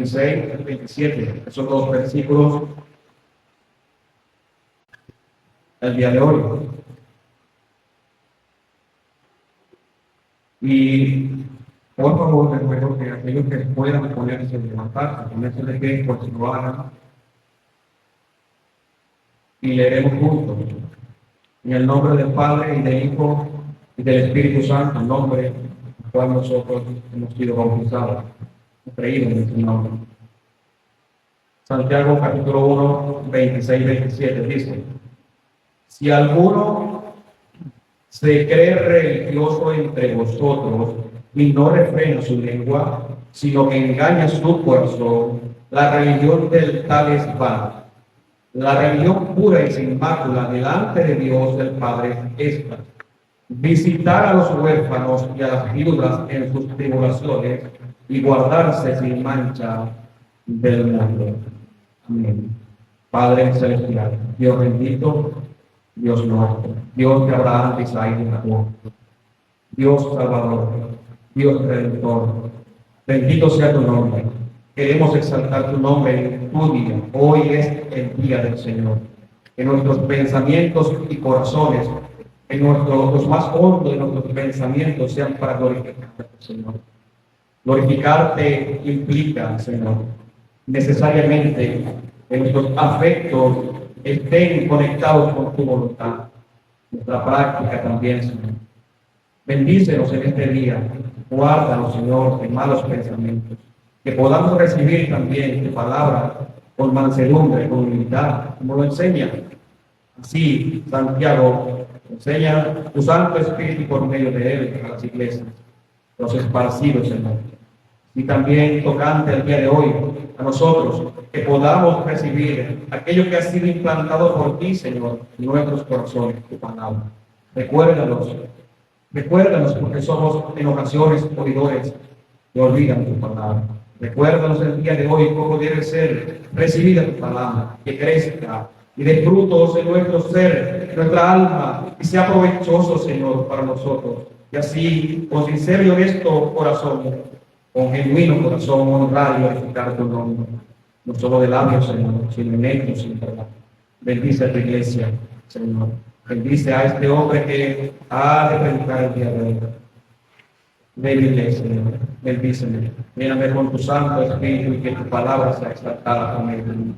26 al 27. Esos dos versículos el día de hoy. Y por favor, les ruego que aquellos que puedan ponerse levantar, ponerse de pie por si lo hagan, y leeremos juntos. En el nombre del Padre, y del Hijo, y del Espíritu Santo, en nombre del cual nosotros hemos sido bautizados, creído en su nombre. Santiago capítulo 1, 26-27 dice: si alguno se cree religioso entre vosotros y no refrena su lengua, sino que engaña su corazón, la religión del tal es vana. La religión pura y sin mácula delante de Dios el Padre es esta: visitar a los huérfanos y a las viudas en sus tribulaciones y guardarse sin mancha del mundo. Amén. Padre celestial, Dios bendito, Dios nuestro, Dios de Abraham, de Isaac y de Jacob, Dios Salvador, Dios Redentor, bendito sea tu nombre. Queremos exaltar tu nombre en tu día. Hoy es el día del Señor. En nuestros pensamientos y corazones, en los más hondos de nuestros pensamientos sean para glorificarte, Señor. Glorificarte implica, Señor, necesariamente que nuestros afectos estén conectados con tu voluntad. Nuestra práctica también, Señor. Bendícenos en este día. Guárdanos, Señor, de malos pensamientos. Que podamos recibir también tu palabra con mansedumbre, con humildad, como lo enseña. Así, Santiago enseña tu Santo Espíritu por medio de él a las iglesias, los esparcidos, Señor. Y también tocante el día de hoy a nosotros, que podamos recibir aquello que ha sido implantado por ti, Señor, en nuestros corazones, tu palabra. Recuérdanos porque somos en ocasiones oidores que olvidan tu palabra. Recuérdanos el día de hoy cómo debe ser recibida tu palabra, que crezca y dé frutos en nuestro ser, en nuestra alma, y sea provechoso, Señor, para nosotros. Y así, con sincero y honesto corazón, con genuino corazón, honrar y glorificar tu nombre. No solo de labios, Señor, sino en hechos, sin verdad. Bendice a tu iglesia, Señor. Bendice a este hombre que ha de predicar el día de hoy. Bendice, Señor. Bendíceme. Mírame con tu Santo Espíritu y que tu palabra sea exaltada con él.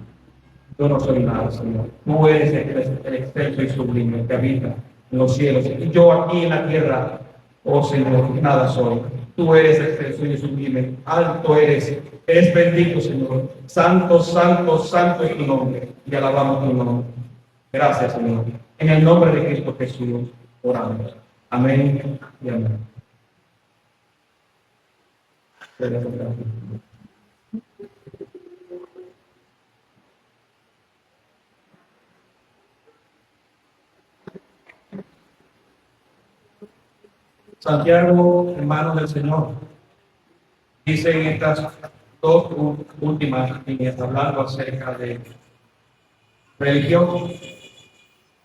Yo no soy nada, Señor. Tú eres el excelso y sublime que habita en los cielos. Y yo aquí en la tierra, oh Señor, nada soy. Tú eres excelso y sublime. Alto eres. Eres bendito, Señor. Santo, santo, santo es tu nombre. Y alabamos tu nombre. Gracias, Señor. En el nombre de Cristo Jesús, oramos. Amén y amén. Santiago, hermano del Señor, dice en estas dos últimas líneas, hablando acerca de religión,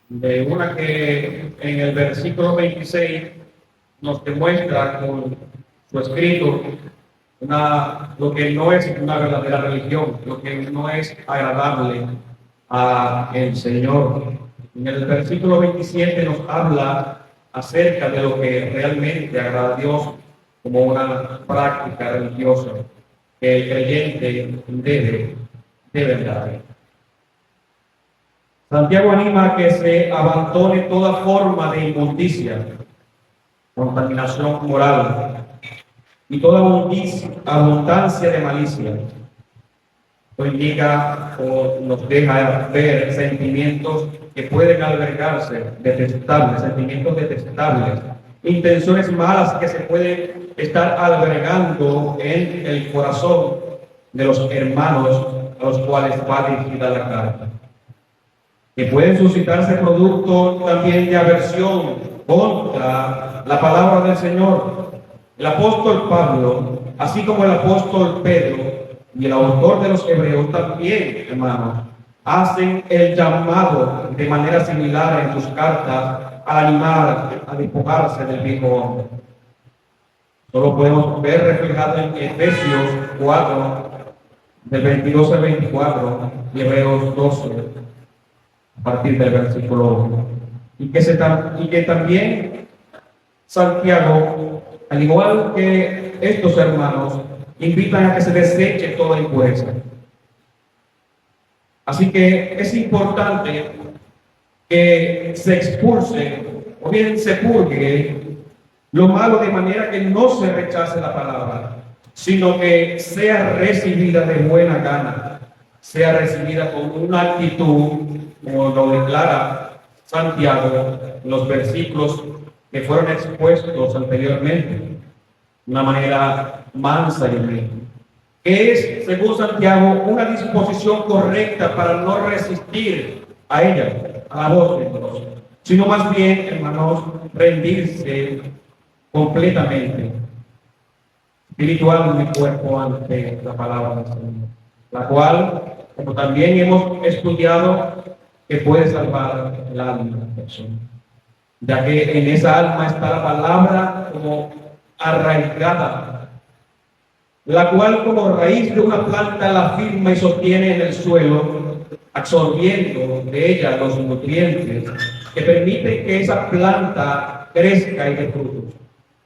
de una que en el versículo 26 nos demuestra con su escrito lo que no es una verdadera religión, lo que no es agradable a el Señor. En el versículo 27 nos habla acerca de lo que realmente agrada a Dios como una práctica religiosa que el creyente debe dar. Santiago anima a que se abandone toda forma de inmundicia, contaminación moral y toda abundancia de malicia. Esto indica o nos deja ver sentimientos que pueden albergarse detestables, sentimientos detestables, intenciones malas que se pueden estar albergando en el corazón de los hermanos a los cuales va dirigida la carta, que pueden suscitarse producto también de aversión contra la palabra del Señor. El apóstol Pablo, así como el apóstol Pedro y el autor de los Hebreos también, hermanos, hacen el llamado de manera similar en sus cartas a animar a despojarse del viejo hombre. Solo podemos ver reflejado en Efesios 4, del 22 al 24, y Hebreos 12, a partir del versículo 1. Y que también Santiago, al igual que estos hermanos, invitan a que se deseche toda impureza. Así que es importante que se expulse o bien se purgue lo malo, de manera que no se rechace la palabra, sino que sea recibida de buena gana, sea recibida con una actitud, como lo declara Santiago en los versículos que fueron expuestos anteriormente, de una manera mansa y humilde, que es, según Santiago, una disposición correcta para no resistir a ella, a la voz de Dios, sino más bien, hermanos, rendirse completamente, espiritual en mi cuerpo, ante la palabra del Señor, la cual, como también hemos estudiado, que puede salvar el alma de la persona, ya que en esa alma está la palabra como arraigada, la cual como raíz de una planta la firma y sostiene en el suelo, absorbiendo de ella los nutrientes que permiten que esa planta crezca y dé frutos.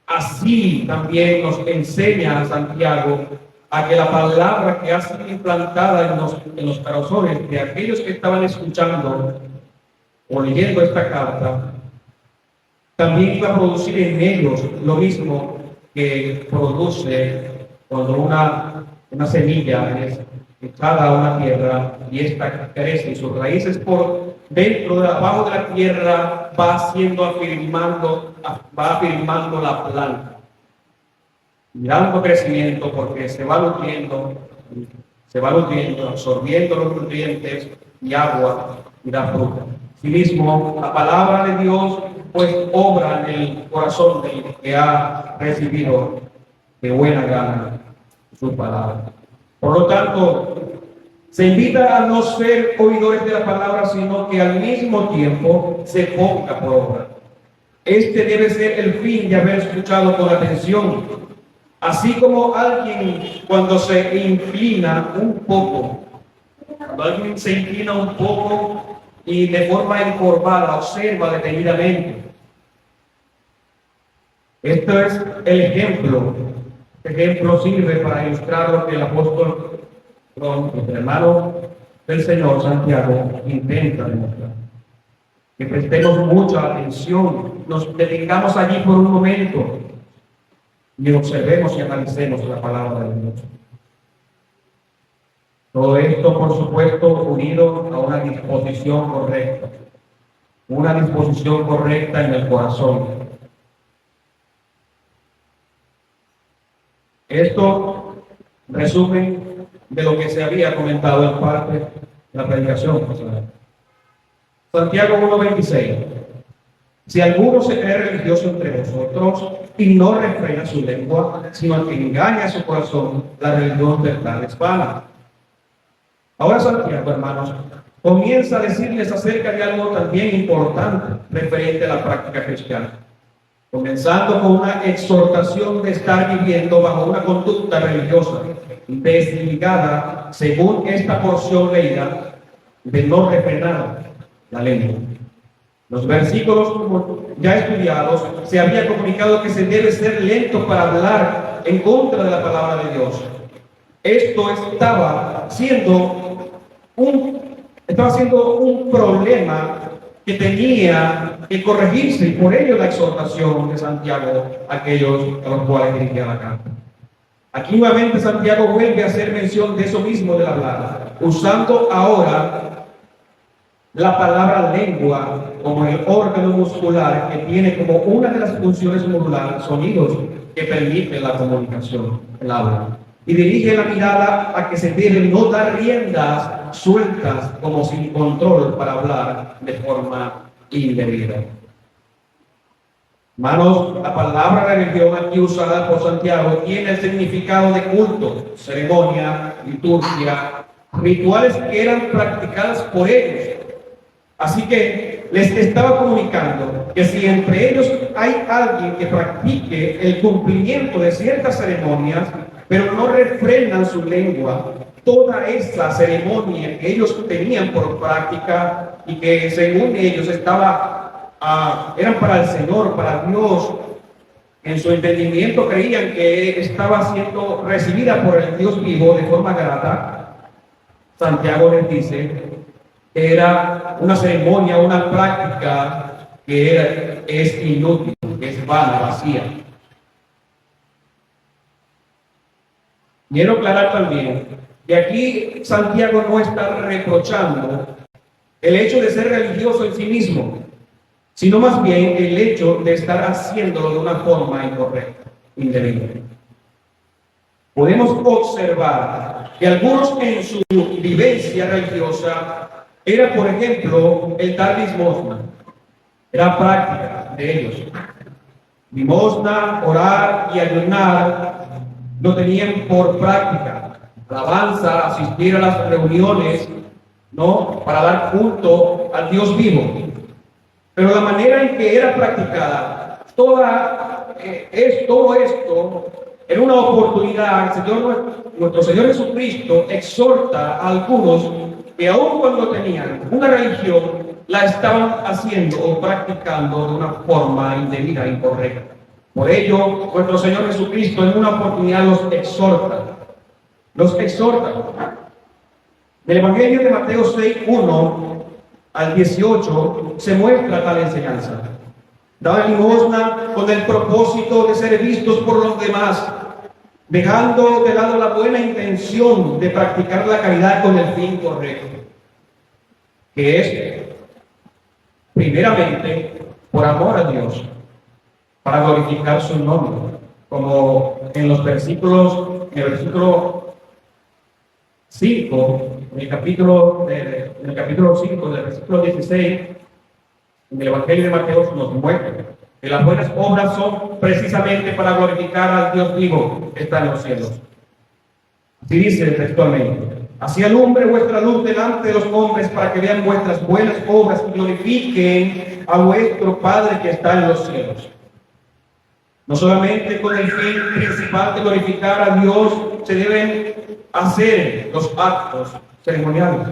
Así también nos enseña Santiago a que la palabra que ha sido implantada en los corazones de aquellos que estaban escuchando o leyendo esta carta, también iba a producir en ellos lo mismo que produce cuando una semilla es echada a una tierra y esta crece y sus raíces por dentro, abajo de la tierra, va afirmando la planta, dando crecimiento, porque se va nutriendo, absorbiendo los nutrientes y agua y da fruta. Asimismo, la palabra de Dios pues obra en el corazón del que ha recibido de buena gana su palabra. Por lo tanto, se invita a no ser oidores de la palabra, sino que al mismo tiempo se ponga por obra. Este debe ser el fin de haber escuchado con atención. Así como alguien cuando se inclina un poco, y de forma encorvada observa detenidamente. Esto es el ejemplo. Este ejemplo sirve para ilustrar lo que el apóstol, el hermano del Señor Santiago, intenta demostrar. Que prestemos mucha atención, nos detengamos allí por un momento y observemos y analicemos la palabra de Dios. Todo esto, por supuesto, unido a una disposición correcta en el corazón. Esto resumen de lo que se había comentado en parte de la predicación pasada. Santiago 1:26. Si alguno se cree religioso entre vosotros y no refrena su lengua, sino que engaña su corazón, la religión del tal es vana. Ahora Santiago, hermanos, comienza a decirles acerca de algo también importante referente a la práctica cristiana, comenzando con una exhortación de estar viviendo bajo una conducta religiosa desligada, según esta porción leída, de no refrenar la lengua. Los versículos ya estudiados se había comunicado que se debe ser lento para hablar en contra de la palabra de Dios. Esto estaba siendo un problema que tenía que corregirse, y por ello la exhortación de Santiago a aquellos a los cuales dirigía la carta. Aquí nuevamente Santiago vuelve a hacer mención de eso mismo del hablar, usando ahora la palabra lengua como el órgano muscular que tiene como una de las funciones modulares sonidos que permiten la comunicación, el habla. Y dirige la mirada a que se debe no dar riendas sueltas como sin control para hablar de forma indebida. Hermanos, la palabra religión aquí usada por Santiago tiene el significado de culto, ceremonia, liturgia, rituales que eran practicadas por ellos. Así que les estaba comunicando que si entre ellos hay alguien que practique el cumplimiento de ciertas ceremonias, pero no refrenan su lengua, toda esa ceremonia que ellos tenían por práctica y que según ellos eran para el Señor, para Dios, en su entendimiento creían que estaba siendo recibida por el Dios vivo de forma grata. Santiago les dice que era una ceremonia, una práctica que es inútil, que es vana, vacía. Quiero aclarar también que aquí Santiago no está reprochando el hecho de ser religioso en sí mismo, sino más bien el hecho de estar haciéndolo de una forma incorrecta, indebida. Podemos observar que algunos en su vivencia religiosa era, por ejemplo, el dar limosna. Era práctica de ellos. Limosna, orar y ayunar lo tenían por práctica. Alabanza, asistir a las reuniones, ¿no? Para dar culto al Dios vivo. Pero la manera en que era practicada, todo esto, en una oportunidad, nuestro Señor Jesucristo exhorta a algunos que aun cuando tenían una religión, la estaban haciendo o practicando de una forma indebida, incorrecta. Por ello, nuestro Señor Jesucristo en una oportunidad los exhorta. Del Evangelio de Mateo 6, 1 al 18 se muestra tal enseñanza. Daban limosna con el propósito de ser vistos por los demás, dejando de lado la buena intención de practicar la caridad con el fin correcto, que es, primeramente, por amor a Dios, para glorificar su nombre, como en el versículo 5, en el capítulo 5, del versículo 16, en el Evangelio de Mateo nos muestra que las buenas obras son precisamente para glorificar al Dios vivo que está en los cielos. Así dice textualmente: así alumbre vuestra luz delante de los hombres para que vean vuestras buenas obras y glorifiquen a vuestro Padre que está en los cielos. No solamente con el fin principal de glorificar a Dios se deben hacer los actos ceremoniales,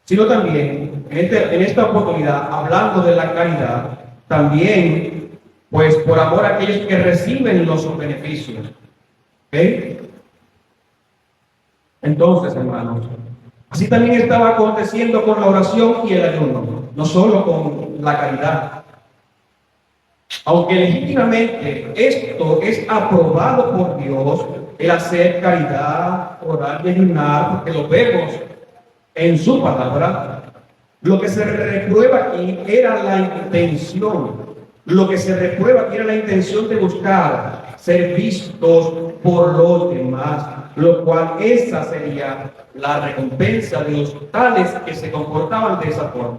sino también en esta oportunidad, hablando de la caridad, también pues por amor a aquellos que reciben los beneficios. ¿Okay? Entonces, hermanos, así también estaba aconteciendo con la oración y el ayuno, no solo con la caridad. Aunque legítimamente esto es aprobado por Dios, el hacer caridad, orar y ayunar, porque lo vemos en su palabra, lo que se reprueba aquí era la intención. Lo que se reprueba aquí era la intención de buscar ser vistos por los demás, lo cual esa sería la recompensa de los tales que se comportaban de esa forma.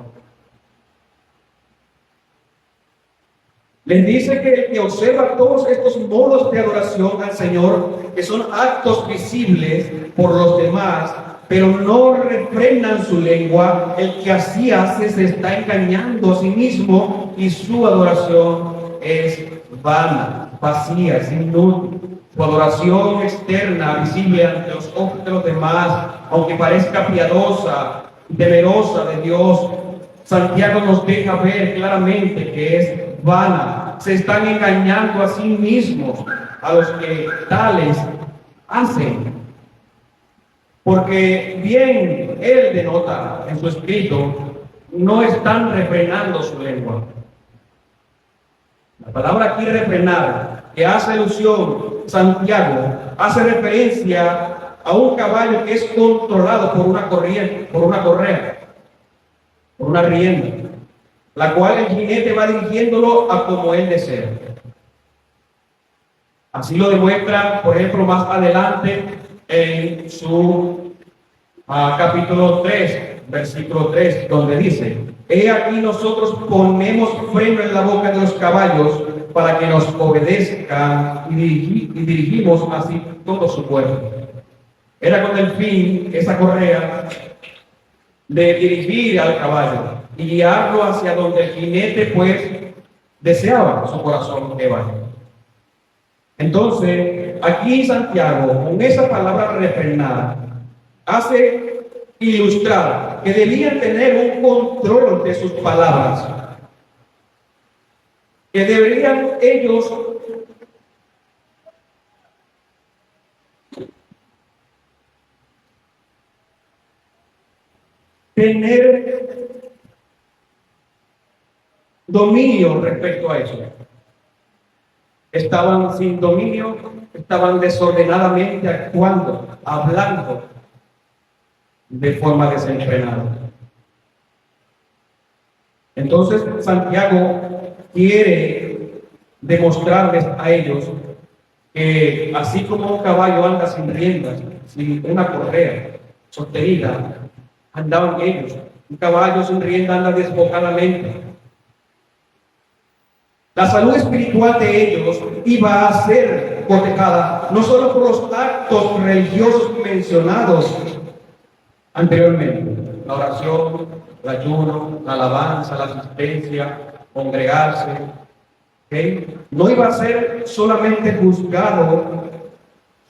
Les dice que el que observa todos estos modos de adoración al Señor, que son actos visibles por los demás, pero no refrenan su lengua, el que así hace se está engañando a sí mismo y su adoración es vana, vacía, es inútil. Su adoración externa, visible ante los ojos de los demás, aunque parezca piadosa y temerosa de Dios, Santiago nos deja ver claramente que es vana. Se están engañando a sí mismos a los que tales hacen. Porque bien él denota en su escrito, no están refrenando su lengua. La palabra aquí refrenar, que hace alusión Santiago, hace referencia a un caballo que es controlado por una correa, por una rienda, la cual el jinete va dirigiéndolo a como él desea. Así lo demuestra, por ejemplo, más adelante en su capítulo 3, versículo 3, donde dice: he aquí nosotros ponemos freno en la boca de los caballos para que nos obedezcan y dirigimos así todo su cuerpo. Era con el fin, esa correa, de dirigir al caballo y guiarlo hacia donde el jinete pues deseaba su corazón que vaya. Entonces, aquí Santiago, con esa palabra refrenada, hace ilustrar que debían tener un control de sus palabras, que deberían ellos tener dominio respecto a eso. Estaban sin dominio, estaban desordenadamente actuando, hablando de forma desenfrenada. Entonces Santiago quiere demostrarles a ellos que así como un caballo anda sin riendas, sin una correa sostenida, andaban ellos. Un caballo sin rienda anda desbocadamente. La salud espiritual de ellos iba a ser cotejada no solo por los actos religiosos mencionados anteriormente, la oración, el ayuno, la alabanza, la asistencia, congregarse, ¿okay? No iba a ser solamente juzgado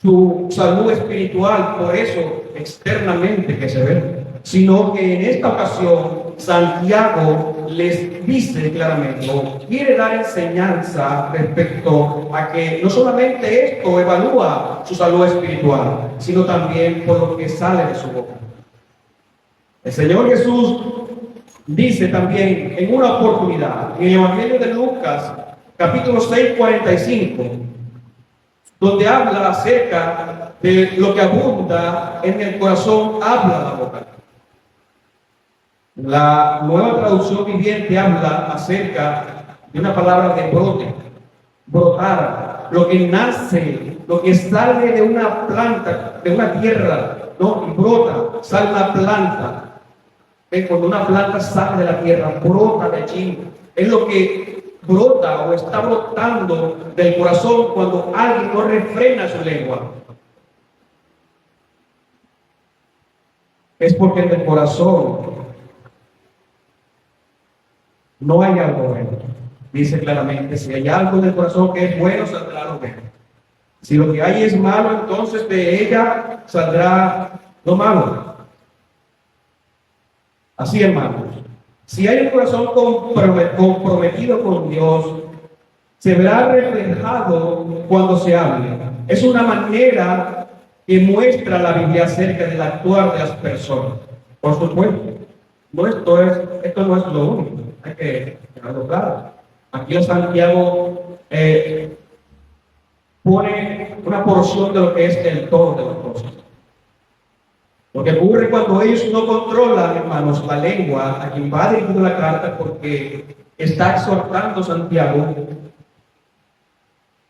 su salud espiritual por eso externamente que se ve, sino que en esta ocasión Santiago les dice claramente, o quiere dar enseñanza respecto a que no solamente esto evalúa su salud espiritual, sino también por lo que sale de su boca. El Señor Jesús dice también en una oportunidad, en el Evangelio de Lucas, capítulo 6, 45, donde habla acerca de lo que abunda en el corazón, habla la boca. La Nueva Traducción Viviente habla acerca de una palabra de brote, brotar, lo que nace, lo que sale de una planta, de una tierra, ¿no? Y brota, sale una planta. Cuando una planta sale de la tierra, brota de allí. Es lo que brota o está brotando del corazón cuando alguien no refrena su lengua. Es porque en el corazón no hay algo bueno. Dice claramente, si hay algo en el corazón que es bueno, saldrá lo bueno. Si lo que hay es malo, entonces de ella saldrá lo malo. Así, hermanos, si hay un corazón comprometido con Dios, se verá reflejado cuando se hable. Es una manera que muestra la Biblia acerca del actuar de las personas. Por supuesto, esto no es lo único, hay que dejarlo claro. Aquí Santiago pone una porción de lo que es el todo de las cosas. Lo que ocurre cuando ellos no controlan, hermanos, la lengua, a quien va dirigido la carta, porque está exhortando Santiago.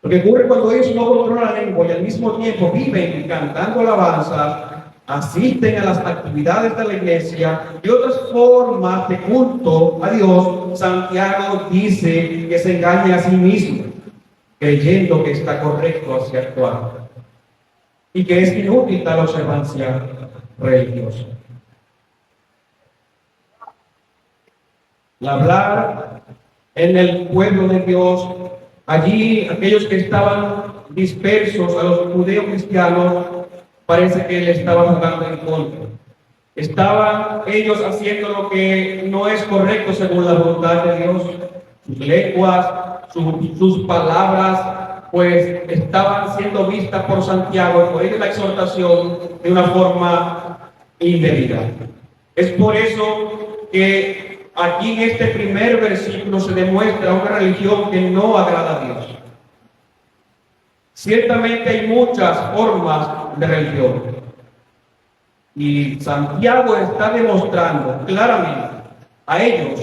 Lo que ocurre cuando ellos no controlan la lengua y al mismo tiempo viven cantando alabanza, asisten a las actividades de la iglesia y otras formas de culto a Dios, Santiago dice que se engaña a sí mismo, creyendo que está correcto así actuar y que es inútil tal observancia religiosa. El hablar en el pueblo de Dios, allí aquellos que estaban dispersos, a los judeos cristianos, parece que le estaban jugando en contra. Estaban ellos haciendo lo que no es correcto según la voluntad de Dios. Sus lenguas, sus palabras, pues estaban siendo vistas por Santiago y por ello la exhortación de una forma indebida. Es por eso que aquí en este primer versículo se demuestra una religión que no agrada a Dios. Ciertamente hay muchas formas de religión y Santiago está demostrando claramente a ellos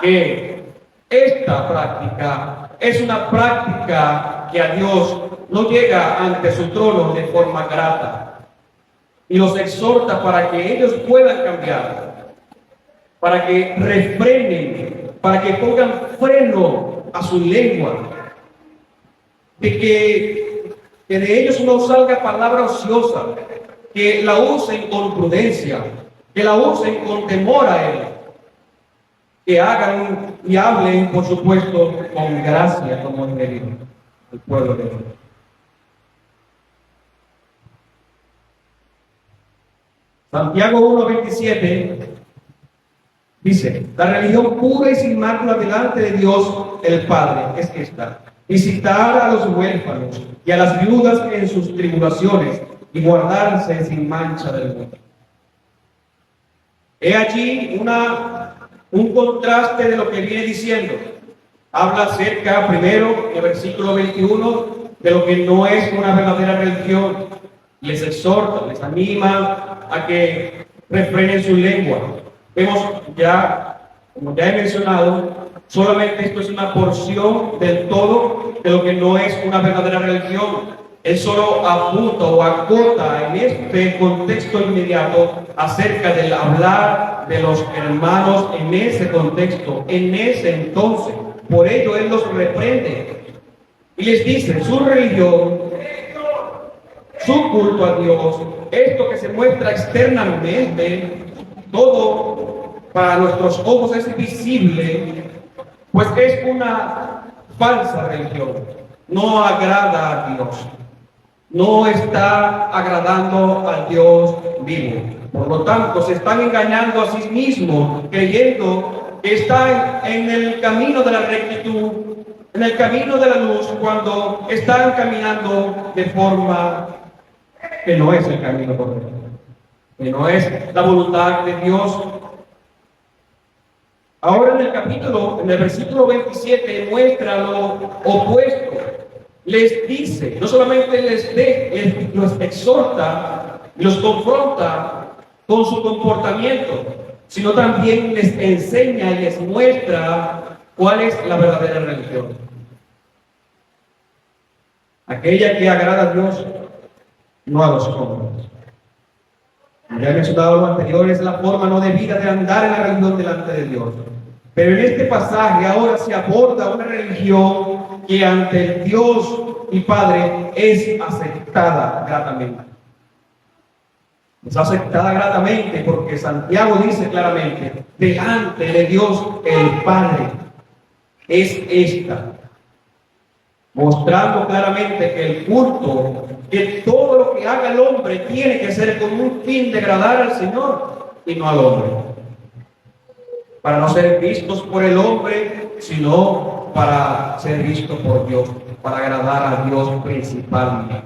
que esta práctica es una práctica que a Dios no llega ante su trono de forma grata y los exhorta para que ellos puedan cambiar, para que refrenen, para que pongan freno a su lengua, de que de ellos no salga palabra ociosa, que la usen con prudencia, que la usen con temor a Él, que hagan y hablen, por supuesto, con gracia, como es debido al pueblo de Dios. Santiago 1:27 dice: la religión pura y sin mácula delante de Dios el Padre es esta: visitar a los huérfanos y a las viudas en sus tribulaciones y guardarse sin mancha del mundo. He allí un contraste de lo que viene diciendo. Habla acerca, primero, en el versículo 21, de lo que no es una verdadera religión. Les exhorta, les anima a que refrenen su lengua. Vemos ya, como ya he mencionado, solamente esto es una porción del todo de lo que no es una verdadera religión. Él solo apunta o acota en este contexto inmediato acerca del hablar de los hermanos en ese contexto, en ese entonces. Por ello Él los reprende y les dice: su religión, su culto a Dios, esto que se muestra externamente, todo para nuestros ojos es visible, pues es una falsa religión. No agrada a Dios. No está agradando al Dios vivo. Por lo tanto, se están engañando a sí mismos, creyendo que están en el camino de la rectitud, en el camino de la luz, cuando están caminando de forma que no es el camino correcto, que no es la voluntad de Dios. Ahora en el versículo 27 muestra lo opuesto. Les dice, no solamente los exhorta, los confronta con su comportamiento, sino también les enseña y les muestra cuál es la verdadera religión. Aquella que agrada a Dios, no a los hombres. Ya he mencionado lo anterior, es la forma no debida de andar en la religión delante de Dios. Pero en este pasaje ahora se aborda una religión que ante el Dios y Padre es aceptada gratamente. Es aceptada gratamente porque Santiago dice claramente: delante de Dios el Padre es esta. Mostrando claramente que el culto, que todo lo que haga el hombre tiene que ser con un fin de agradar al Señor y no al hombre. Para no ser vistos por el hombre, sino para ser vistos por Dios, para agradar a Dios principalmente.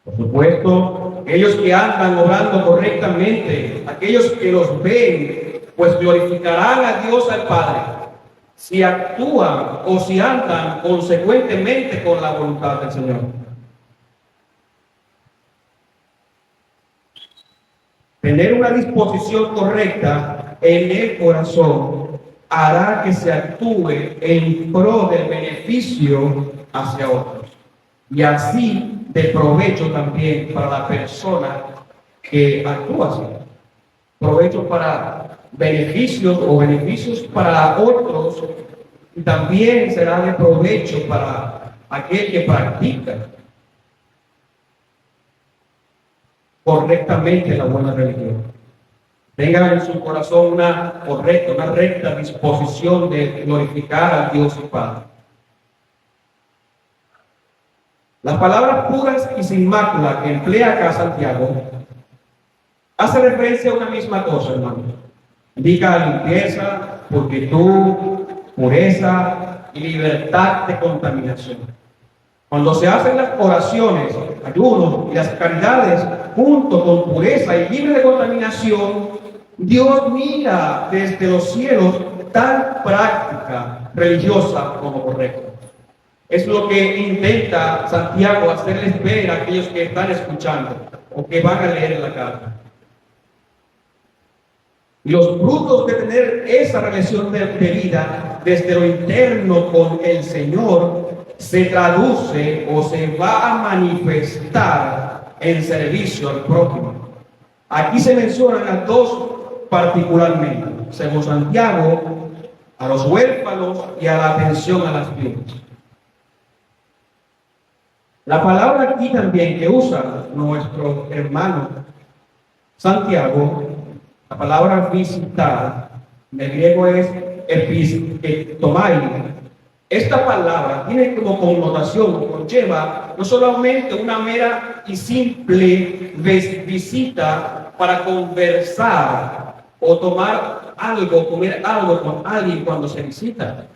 Por supuesto, aquellos que andan obrando correctamente, aquellos que los ven, pues glorificarán a Dios al Padre, si actúan o si andan consecuentemente con la voluntad del Señor. Tener una disposición correcta en el corazón hará que se actúe en pro del beneficio hacia otros y así de provecho también para la persona que actúa así. Provecho para beneficios o beneficios para otros, y también será de provecho para aquel que practica correctamente la buena religión. Tengan en su corazón una recta disposición de glorificar a Dios y Padre. Las palabras puras y sin mácula que emplea acá Santiago hace referencia a una misma cosa, hermano. Indica limpieza, pulcritud, pureza y libertad de contaminación. Cuando se hacen las oraciones, ayunos y las caridades junto con pureza y libre de contaminación, Dios mira desde los cielos tal práctica religiosa como correcta. Es lo que intenta Santiago hacerles ver a aquellos que están escuchando o que van a leer la carta. Y los frutos de tener esa relación de vida desde lo interno con el Señor se traduce o se va a manifestar en servicio al prójimo. Aquí se mencionan a dos particularmente, según Santiago, a los huérfanos y a la atención a las viudas. La palabra aquí también que usa nuestro hermano Santiago, la palabra visitar, en el griego es epistomai. Esta palabra tiene como connotación, conlleva no solamente una mera y simple visita para conversar o tomar algo, comer algo con alguien cuando se visita.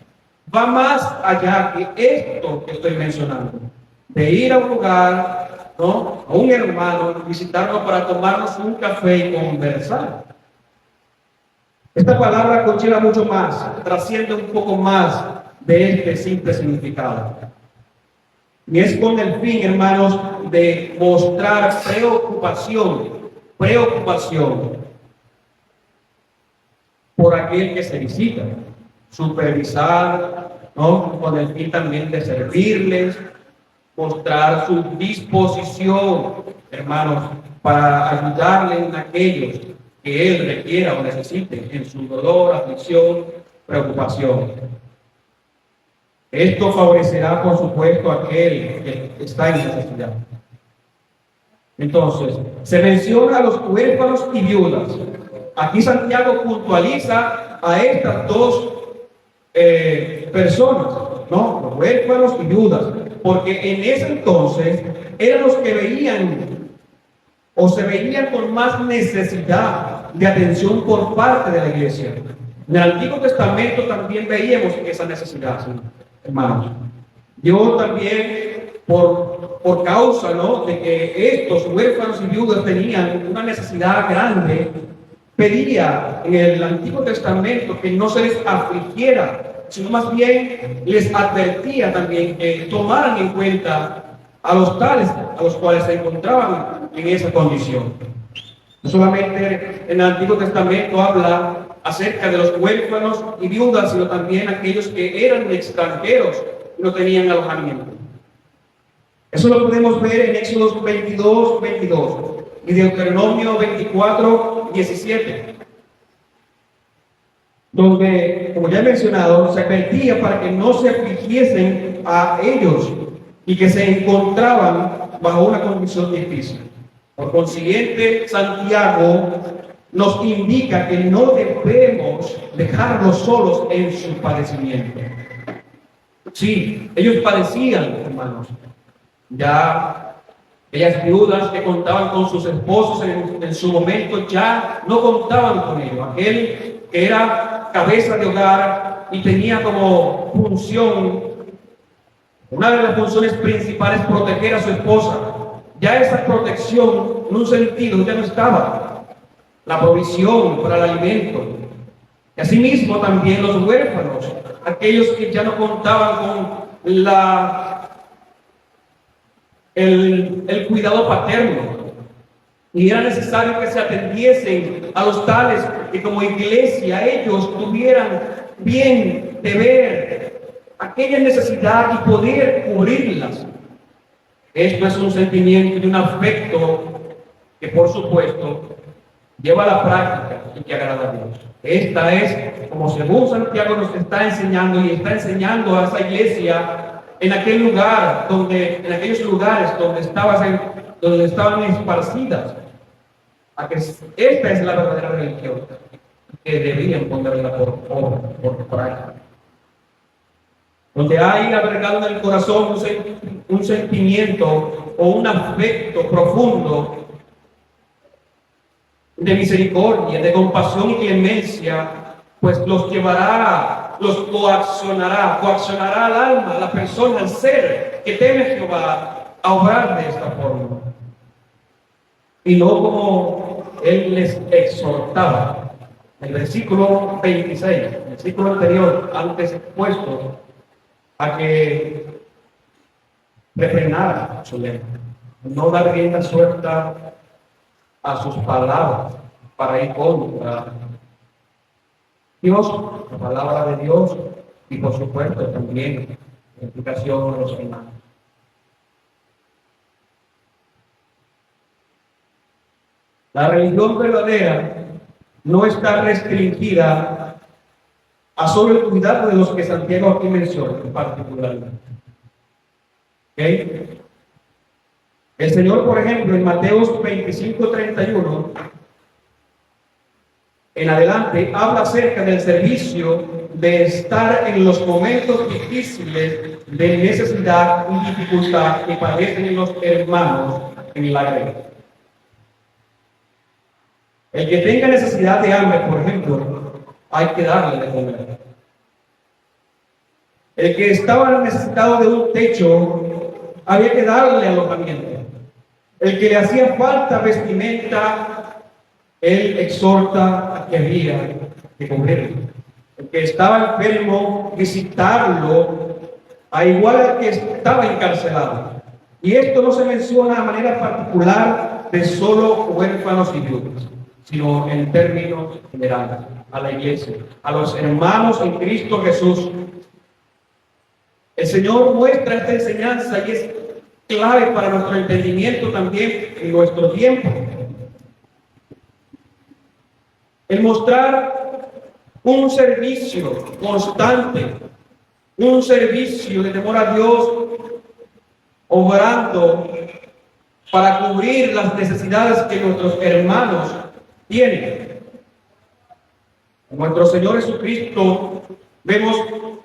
Va más allá que esto que estoy mencionando, de ir a un lugar, ¿no?, a un hermano, visitarlo para tomarnos un café y conversar. Esta palabra conlleva mucho más, trasciende un poco más de este simple significado. Y es con el fin, hermanos, de mostrar preocupación por aquel que se visita, supervisar, ¿no?, con el fin también de servirles, mostrar su disposición, hermanos, para ayudarle en aquellos que él requiera o necesite, en su dolor, aflicción, preocupación. Esto favorecerá, por supuesto, a aquel que está en necesidad. Entonces, se menciona a los huérfanos y viudas. Aquí Santiago puntualiza a estas dos personas, ¿no?, los huérfanos y viudas, porque en ese entonces eran los que veían o se veían con más necesidad de atención por parte de la iglesia. En el Antiguo Testamento también veíamos esa necesidad, ¿sí?, hermanos. Yo también, por causa, ¿no?, de que estos huérfanos y viudas tenían una necesidad grande, pedía en el Antiguo Testamento que no se les afligiera, sino más bien les advertía también que tomaran en cuenta a los tales a los cuales se encontraban en esa condición. No solamente en el Antiguo Testamento habla acerca de los huérfanos y viudas, sino también aquellos que eran extranjeros y no tenían alojamiento. Eso lo podemos ver en Éxodo 22 y Deuteronomio 24:17, donde, como ya he mencionado, se advertía para que no se afligiesen a ellos y que se encontraban bajo una condición difícil. Por consiguiente, Santiago nos indica que no debemos dejarlos solos en su padecimiento. Sí, ellos padecían, hermanos. Ya aquellas viudas que contaban con sus esposos en su momento ya no contaban con ellos. Aquel que era cabeza de hogar y tenía como función, una de las funciones principales, proteger a su esposa, ya esa protección en un sentido ya no estaba. La provisión para el alimento. Y asimismo también los huérfanos, aquellos que ya no contaban con el cuidado paterno, y era necesario que se atendiesen a los tales que como iglesia ellos tuvieran bien de ver aquella necesidad y poder cubrirlas. Esto es un sentimiento y un afecto que, por supuesto, lleva a la práctica y que agrada a Dios. Esta es, como según Santiago nos está enseñando y está enseñando a esa iglesia en aquel lugar en aquellos lugares donde estaban esparcidas, a que esta es la verdadera religión, que debían ponerla por práctica. Donde hay albergado en el corazón un sentimiento o un afecto profundo de misericordia, de compasión y clemencia, pues los llevará, los coaccionará al alma, a la persona, al ser que teme a Jehová, a obrar de esta forma. Y no como él les exhortaba. El versículo 26, el versículo anterior, antes expuesto, a que refrenaran su lengua, no dar rienda suelta a sus palabras para ir contra Dios, la palabra de Dios, y por supuesto también la implicación de los hermanos. La religión verdadera no está restringida a solo el cuidado de los que Santiago aquí menciona en particular. ¿Okay? El Señor, por ejemplo, en Mateo 25:31 en adelante, habla acerca del servicio, de estar en los momentos difíciles de necesidad y dificultad que padecen los hermanos en la iglesia. El que tenga necesidad de hambre, por ejemplo, hay que darle de comer. El que estaba necesitado de un techo, había que darle alojamiento. El que le hacía falta vestimenta, él exhorta a que había que cubrirlo. El que estaba enfermo, visitarlo, a igual al que estaba encarcelado. Y esto no se menciona de manera particular de solo huérfanos y viudas, sino en términos generales, a la iglesia, a los hermanos en Cristo Jesús. El Señor muestra esta enseñanza y es clave para nuestro entendimiento también en nuestro tiempo. El mostrar un servicio constante, un servicio de temor a Dios, obrando para cubrir las necesidades que nuestros hermanos tienen. Nuestro Señor Jesucristo, vemos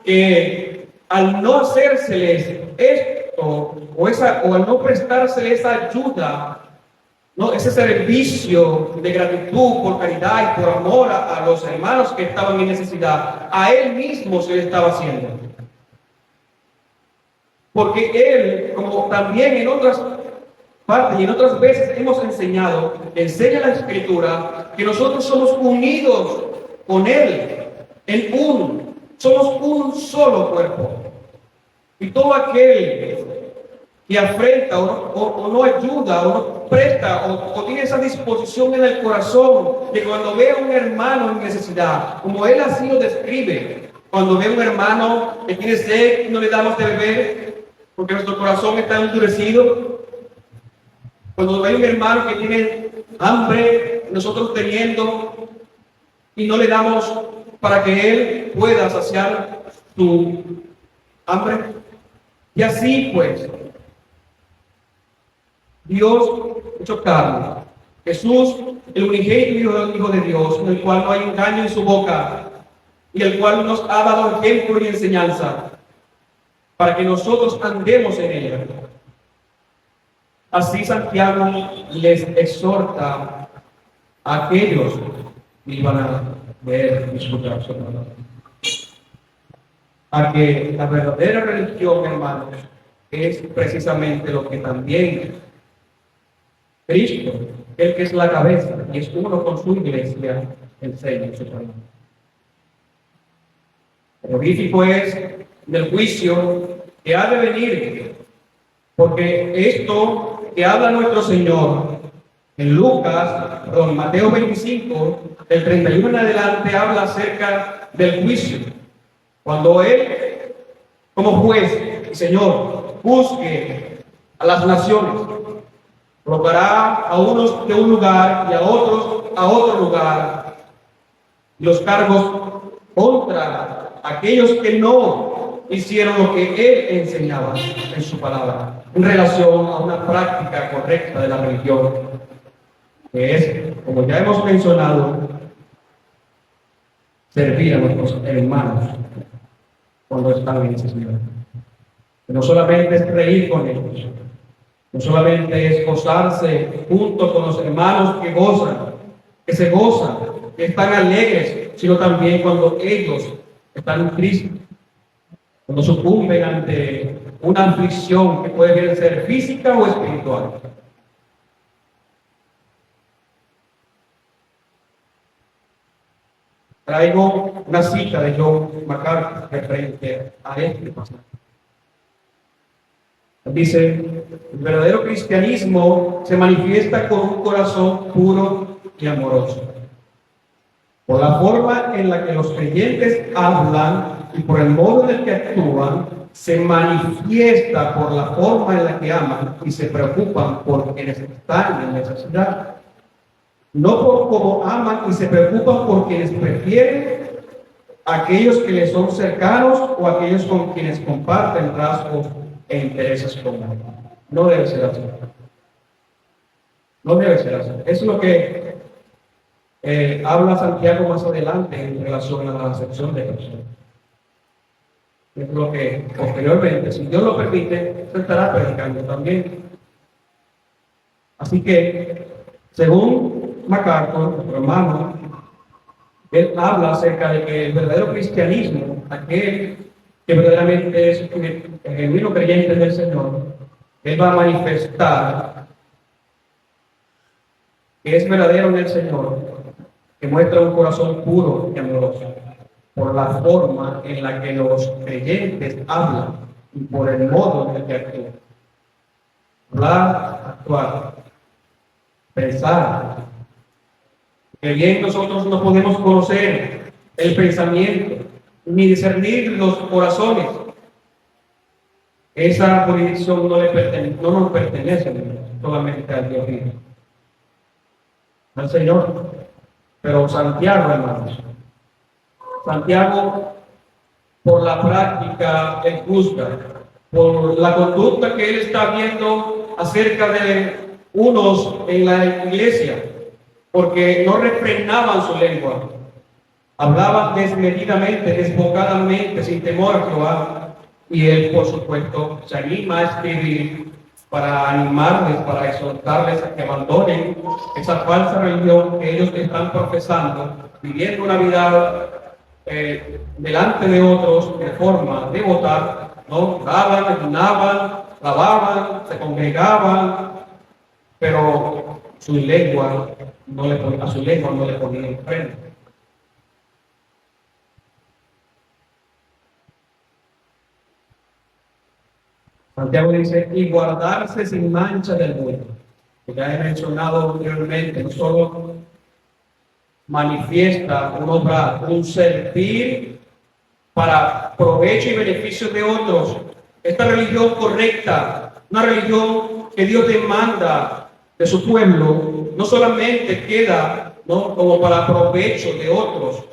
que al no hacérseles esto, o al no prestárseles esa ayuda, ese servicio de gratitud por caridad y por amor a los hermanos que estaban en necesidad, a Él mismo se le estaba haciendo. Porque Él, como también en otras partes y en otras veces hemos enseñado, enseña la Escritura que nosotros somos unidos con Él somos un solo cuerpo. Y todo aquel que afrenta o no ayuda o no presta o tiene esa disposición en el corazón de cuando ve a un hermano en necesidad, como Él así lo describe, cuando ve a un hermano que tiene sed y no le damos de beber, porque nuestro corazón está endurecido. Cuando hay un hermano que tiene hambre, nosotros teniendo, y no le damos para que él pueda saciar su hambre. Y así pues, Dios hecho carne, Jesús, el unigénito Hijo de Dios, en el cual no hay engaño en su boca, y el cual nos ha dado ejemplo y enseñanza, para que nosotros andemos en ella. Así Santiago les exhorta a aquellos que iban a ver y escuchar su palabra, a que la verdadera religión, hermanos, es precisamente lo que también Cristo, el que es la cabeza y es uno con su iglesia, enseña en su palabra. Terrorífico es del juicio que ha de venir, porque esto que habla nuestro Señor en Mateo 25, del 31 en adelante, habla acerca del juicio. Cuando Él, como juez y Señor, juzgue a las naciones, colocará a unos de un lugar y a otros a otro lugar, los cargos contra aquellos que no hicieron lo que Él enseñaba en su palabra, en relación a una práctica correcta de la religión, que es, como ya hemos mencionado, servir a nuestros hermanos cuando están en necesidad. No solamente es reír con ellos, no solamente es gozarse junto con los hermanos que gozan, que se gozan, que están alegres, sino también cuando ellos están tristes, cuando sucumben ante una aflicción que puede bien ser física o espiritual. Traigo una cita de John MacArthur referente a este pasaje. Dice: el verdadero cristianismo se manifiesta con un corazón puro y amoroso. Por la forma en la que los creyentes hablan y por el modo en el que actúan, se manifiesta por la forma en la que aman y se preocupan por quienes están en necesidad. No por cómo aman y se preocupan por quienes prefieren, aquellos que les son cercanos o aquellos con quienes comparten rasgos e intereses comunes. No debe ser así. No debe ser así. Eso es lo que habla Santiago más adelante en relación a la acepción de Jesús. Es lo que posteriormente, si Dios lo permite, se estará predicando también. Así que, según MacArthur, nuestro hermano, él habla acerca de que el verdadero cristianismo, aquel que verdaderamente es el genuino creyente del Señor, él va a manifestar que es verdadero en el Señor, que muestra un corazón puro y amoroso, por la forma en la que los creyentes hablan y por el modo en el que actúan. Hablar, actuar, pensar. Que bien nosotros no podemos conocer el pensamiento ni discernir los corazones. Esa jurisdicción no nos pertenece solamente al Dios vivo, al Señor. Pero Santiago, hermanos, Santiago, por la práctica, él juzga, por la conducta que él está viendo acerca de unos en la iglesia, porque no refrenaban su lengua, hablaban desmedidamente, desbocadamente, sin temor a Jehová, y él, por supuesto, se anima a escribir para animarles, para exhortarles a que abandonen esa falsa religión que ellos están profesando, viviendo una vida delante de otros de forma de votar, ¿no? Daban, ayunaban, lavaban, se congregaban, pero a su lengua no le ponían freno. Santiago dice, y guardarse sin mancha del mundo. Que ya he mencionado anteriormente, no solo manifiesta un obrar, un servir para provecho y beneficio de otros. Esta religión correcta, una religión que Dios demanda de su pueblo, no solamente queda, ¿no?, como para provecho de otros,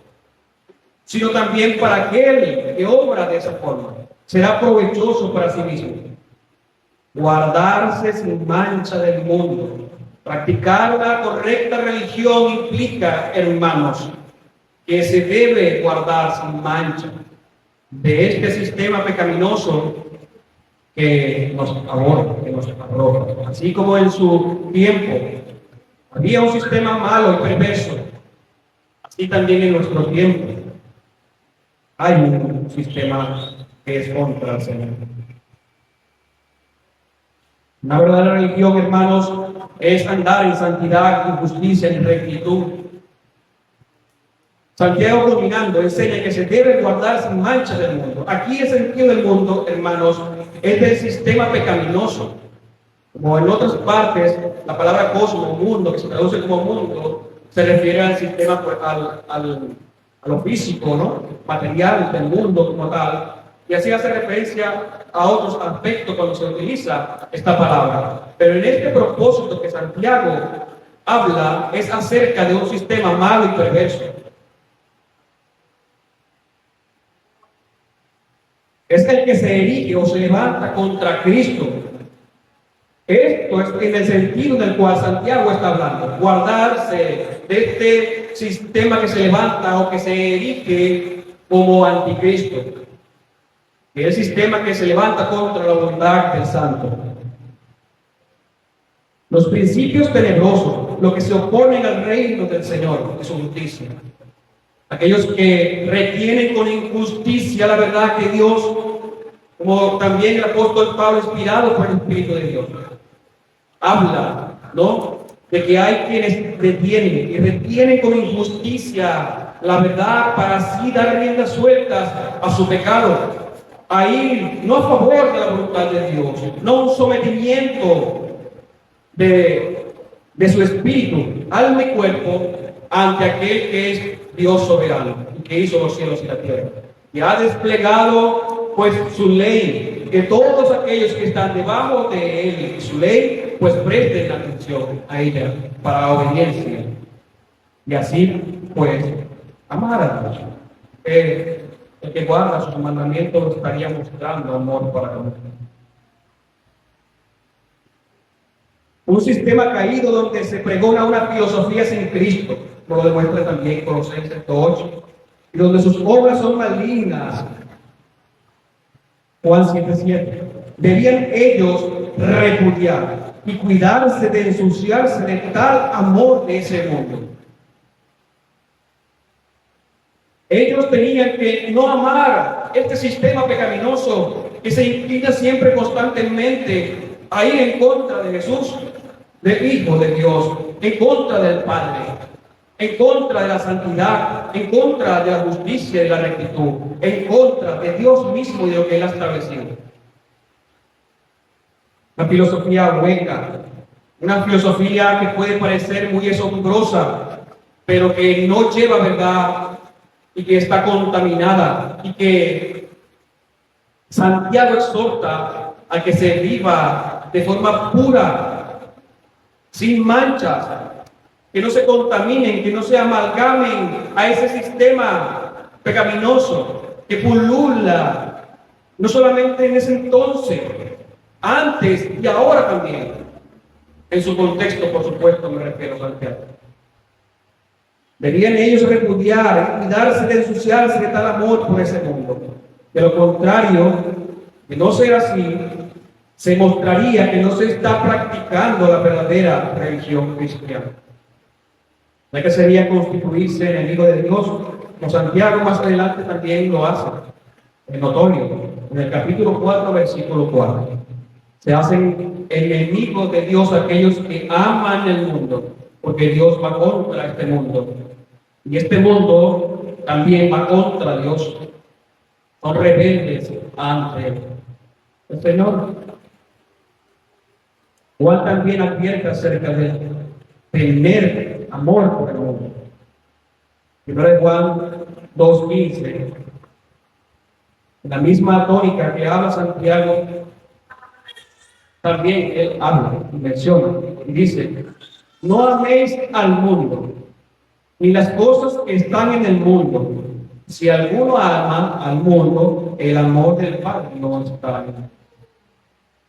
sino también para aquel que obra de esa forma. Será provechoso para sí mismo. Guardarse sin mancha del mundo. Practicar la correcta religión implica, hermanos, que se debe guardar sin mancha de este sistema pecaminoso que nos aborda, que nos arroja. Así como en su tiempo había un sistema malo y perverso, así también en nuestro tiempo hay un sistema que es contra el Señor. Una verdadera religión, hermanos, es andar en santidad, en justicia, en rectitud. Santiago, culminando, enseña que se debe guardar sin mancha del mundo. Aquí el sentido del mundo, hermanos, es del sistema pecaminoso. Como en otras partes, la palabra cosmos, mundo, que se traduce como mundo, se refiere al sistema, a lo físico, ¿no?, material del mundo como tal. Y así hace referencia a otros aspectos cuando se utiliza esta palabra. Pero en este propósito que Santiago habla es acerca de un sistema malo y perverso. Es el que se erige o se levanta contra Cristo. Esto es en el sentido del cual Santiago está hablando. Guardarse de este sistema que se levanta o que se erige como anticristo. El sistema que se levanta contra la voluntad del Santo. Los principios tenebrosos, lo que se oponen al reino del Señor, de su justicia. Aquellos que retienen con injusticia la verdad que Dios, como también el apóstol Pablo, inspirado por el Espíritu de Dios, habla, ¿no?, de que hay quienes retienen con injusticia la verdad para así dar riendas sueltas a su pecado. Ahí, no a favor de la voluntad de Dios, no un sometimiento de su espíritu, alma y cuerpo ante aquel que es Dios soberano y que hizo los cielos y la tierra. Y ha desplegado pues su ley, que todos aquellos que están debajo de él y su ley pues presten atención a ella para obediencia. Y así pues amar a Dios. El que guarda sus mandamientos estaría mostrando amor para Dios. Un sistema caído donde se pregona una filosofía sin Cristo, como lo demuestra también Colosenses 8, y donde sus obras son malignas. Juan 7:7. Debían ellos repudiar. y cuidarse de ensuciarse de tal amor de ese mundo. Ellos tenían que no amar este sistema pecaminoso que se inclina siempre constantemente a ir en contra de Jesús, del Hijo de Dios, en contra del Padre, en contra de la santidad, en contra de la justicia y de la rectitud, en contra de Dios mismo y de lo que Él ha establecido. Una filosofía hueca, una filosofía que puede parecer muy asombrosa, pero que no lleva verdad y que está contaminada, y que Santiago exhorta a que se viva de forma pura, sin manchas, que no se contaminen, que no se amalgamen a ese sistema pecaminoso que pulula, no solamente en ese entonces, antes y ahora también. En su contexto, por supuesto, me refiero a Santiago. Debían ellos repudiar y cuidarse de ensuciarse de tal amor por ese mundo. De lo contrario, de no ser así, se mostraría que no se está practicando la verdadera religión cristiana. Ya que sería constituirse enemigo de Dios, como Santiago más adelante también lo hace, en notorio, en el capítulo 4, versículo 4. Se hacen enemigos de Dios aquellos que aman el mundo, porque Dios va contra este mundo. Y este mundo también va contra Dios. Son rebeldes ante el Señor. Juan también advierte acerca de tener amor por el mundo. Primero de Juan 2:15, en la misma tónica que habla Santiago, también él habla y menciona y dice: no améis al mundo, ni las cosas que están en el mundo. Si alguno ama al mundo, el amor del Padre no está en él.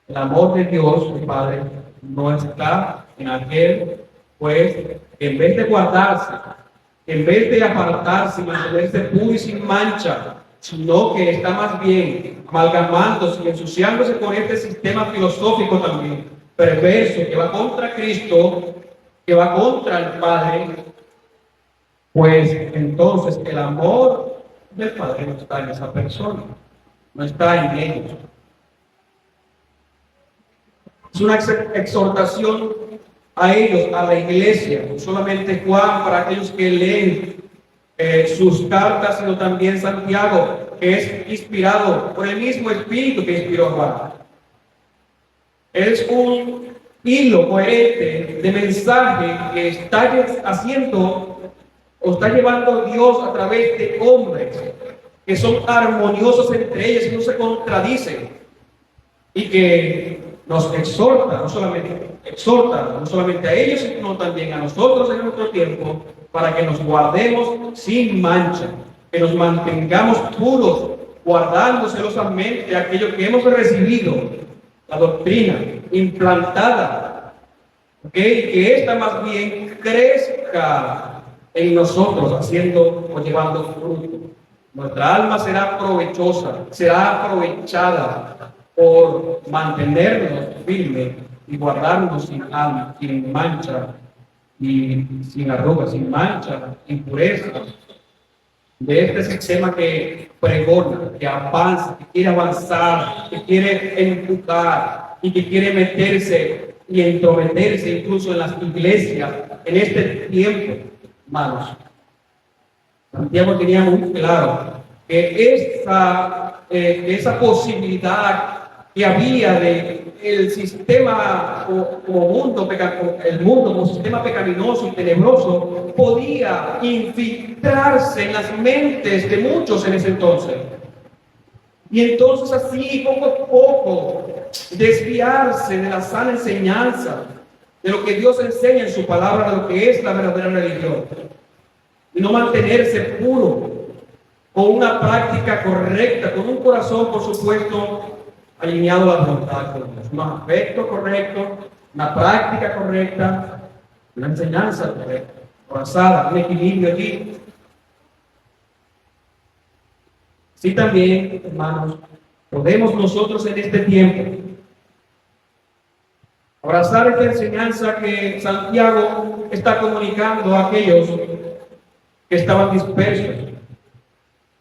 El amor de Dios, el Padre, no está en aquel, pues, en vez de guardarse, en vez de apartarse y mantenerse puro y sin mancha, sino que está más bien amalgamándose y ensuciándose con este sistema filosófico también perverso que va contra Cristo, que va contra el Padre. Pues entonces el amor del Padre no está en esa persona, no está en ellos. Es una exhortación a ellos, a la iglesia, no solamente Juan para aquellos que leen sus cartas, sino también Santiago, que es inspirado por el mismo Espíritu que inspiró a Juan. Es un hilo coherente de mensaje que está haciendo o está llevando Dios a través de hombres que son armoniosos entre ellos y no se contradicen, y que nos exhorta, no solamente a ellos, sino también a nosotros en nuestro tiempo, para que nos guardemos sin mancha, que nos mantengamos puros, guardando celosamente aquello que hemos recibido, la doctrina implantada, que ésta más bien crezca en nosotros, haciendo o llevando fruto. Nuestra alma será provechosa, será aprovechada por mantenernos firmes y guardarnos sin mancha y sin arrugas, sin mancha, impureza, de este sistema que pregona, que avanza, que quiere avanzar, que quiere empujar y que quiere meterse y entrometerse incluso en las iglesias en este tiempo. Hermanos, Santiago tenía muy claro que esa posibilidad que había de el sistema como mundo, el mundo como sistema pecaminoso y tenebroso, podía infiltrarse en las mentes de muchos en ese entonces. Y entonces así, poco a poco, desviarse de la sana enseñanza, de lo que Dios enseña en su palabra, de lo que es la verdadera religión. Y no mantenerse puro, con una práctica correcta, con un corazón, por supuesto, alineado a la voluntad de Dios. Un afecto correcto, una práctica correcta, una enseñanza correcta, basada, un equilibrio allí. Sí, también, hermanos, podemos nosotros en este tiempo abrazar esta enseñanza que Santiago está comunicando a aquellos que estaban dispersos,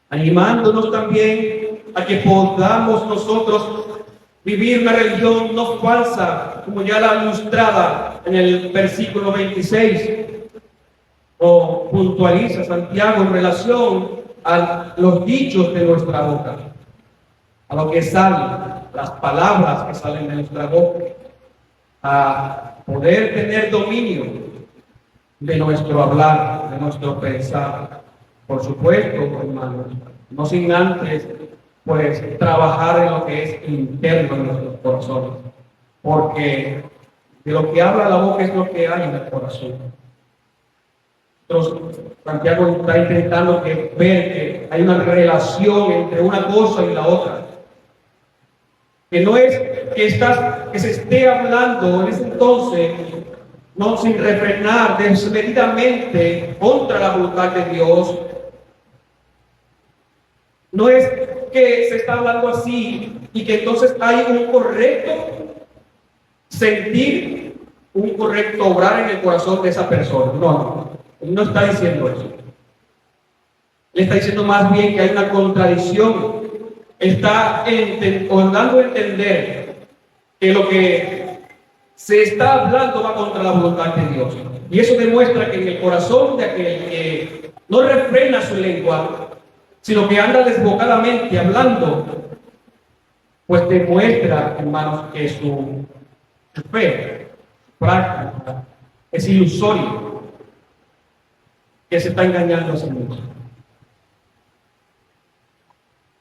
animándonos también a que podamos nosotros vivir una religión no falsa, como ya la ilustrada en el versículo 26, o puntualiza Santiago en relación a los dichos de nuestra boca, a lo que sale, las palabras que salen de nuestra boca, a poder tener dominio de nuestro hablar, de nuestro pensar. Por supuesto, hermanos, no sin antes, pues, trabajar en lo que es interno en nuestros corazones, porque de lo que habla la boca es lo que hay en el corazón. Entonces, Santiago está intentando ver que hay una relación entre una cosa y la otra. Que no es que se esté hablando en ese entonces, no sin refrenar desmedidamente contra la voluntad de Dios. No es que se está hablando así y que entonces hay un correcto sentir, un correcto obrar en el corazón de esa persona. No, él no está diciendo eso. Él está diciendo más bien que hay una contradicción. Está dando a entender que lo que se está hablando va contra la voluntad de Dios. Y eso demuestra que en el corazón de aquel que no refrena su lengua, sino que anda desbocadamente hablando, pues demuestra, hermanos, que su fe, su práctica, es ilusorio, que se está engañando a sí mismo.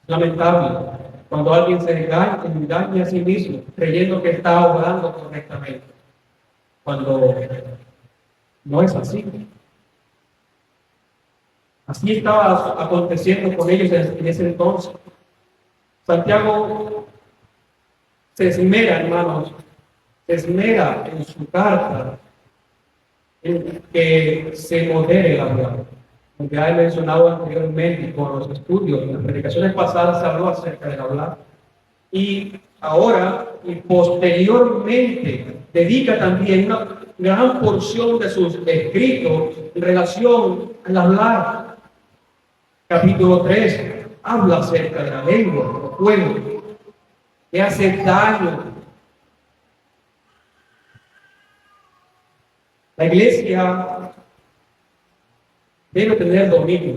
Lamentable cuando alguien se engaña a sí mismo creyendo que está obrando correctamente, cuando no es así. Así estaba aconteciendo con ellos en ese entonces. Santiago se esmera, hermanos, se esmera en su carta en que se modere el hablar. Como ya he mencionado anteriormente con los estudios, en las predicaciones pasadas se habló acerca del hablar. Y ahora y posteriormente dedica también una gran porción de sus escritos en relación al hablar. Capítulo 3 habla acerca de la lengua, del fuego, que hace daño. La iglesia debe tener dominio.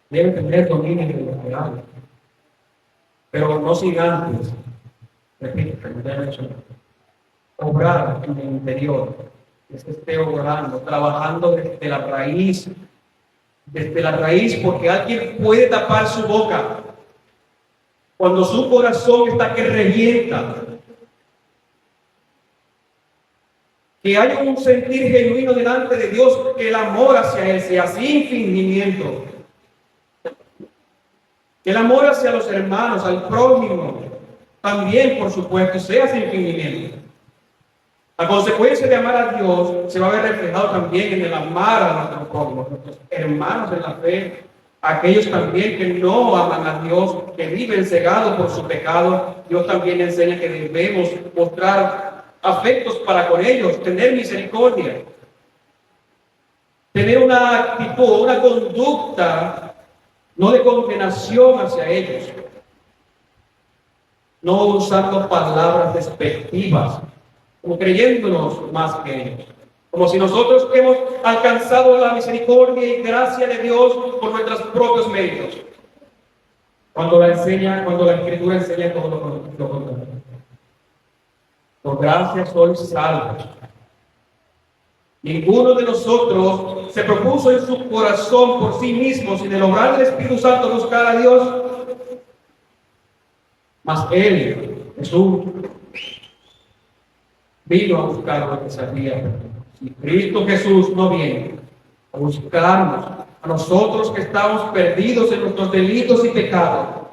Debe tener dominio de lo que habla. Pero no sin antes, repito, obrar en el interior, que se esté obrando, trabajando desde la raíz, porque alguien puede tapar su boca cuando su corazón está que revienta. Que haya un sentir genuino delante de Dios, que el amor hacia Él sea sin fingimiento. Que el amor hacia los hermanos, al prójimo, también, por supuesto, sea sin fingimiento. La consecuencia de amar a Dios se va a ver reflejado también en el amar a nuestros prójimos, nuestros hermanos en la fe, aquellos también que no aman a Dios, que viven cegados por su pecado. Dios también enseña que debemos mostrar afectos para con ellos, tener misericordia, tener una actitud, una conducta no de condenación hacia ellos, no usando palabras despectivas, como creyéndonos más que ellos, como si nosotros hemos alcanzado la misericordia y gracia de Dios por nuestros propios méritos, cuando la Escritura enseña todo lo contrario. Por gracia sois salvos. Ninguno de nosotros se propuso en su corazón por sí mismo, sin el obrar del Espíritu Santo, buscar a Dios. Mas Él, Jesús, vino a buscar lo que sabía. Si Cristo Jesús no viene a buscarnos, a nosotros que estamos perdidos en nuestros delitos y pecados,